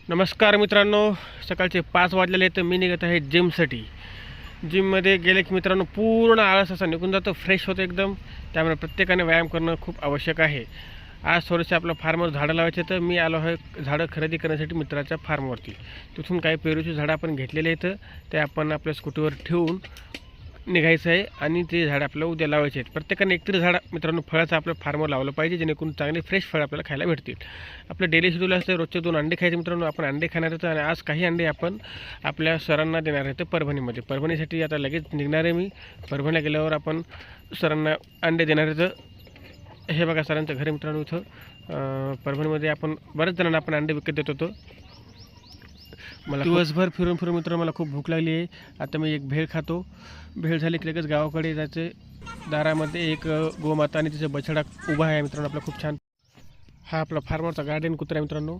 नमस्कार मित्रांनो, सकाळचे 5 वाजलेले आहेत. मी निघत आहे जिमसाठी. जिममध्ये गेले की मित्रांनो पूर्ण आळस असा निघून जातो, फ्रेश होतो एकदम. त्यामुळे प्रत्येकाने व्यायाम करणं खूप आवश्यक आहे. आज थोडेसे आपलं फार्मवर झाडं लावायचे, तर मी आलो आहे झाडं खरेदी करण्यासाठी मित्राच्या फार्मवरती. तिथून काही पेरूची झाडं आपण घेतलेले आहेत, ते आपण आपल्या स्कूटीवर ठेवून निघायचं आहे आणि ते झाड आपल्याला उद्या लावायचे आहेत. प्रत्येकाने एकतरी झाड मित्रांनो फळाचं आपल्या फार्मवर लावलं पाहिजे, जेणेकरून चांगले फ्रेश फळ आपल्याला खायला भेटतील. आपलं डेली शेड्यूल असतं रोजचे 2 अंडे खायचे मित्रांनो. आपण अंडे खाणार आहेत आणि आज काही अंडे आपण आपल्या सरांना देणार आहेत परभणीमध्ये. परभणीसाठी आता लगेच निघणार आहे मी. परभणीला गेल्यावर आपण सरांना अंडे देणार आहेत. हे बघा सरांचं घर मित्रांनो. इथं परभणीमध्ये आपण बऱ्याच जणांना आपण अंडे विकत देत होतो. मला दिवसभर फिरून मित्रांनो मला खूप भूक लागली आहे. आता मी एक भेळ खातो. भेळ झाली की लगेच गावाकडे जायचे. दारामध्ये एक गोमाता आणि तिचा बछडा उभा आहे मित्रांनो आपला खूप छान. हा आपला फार्मरचा गार्डन कुत्रा आहे मित्रांनो.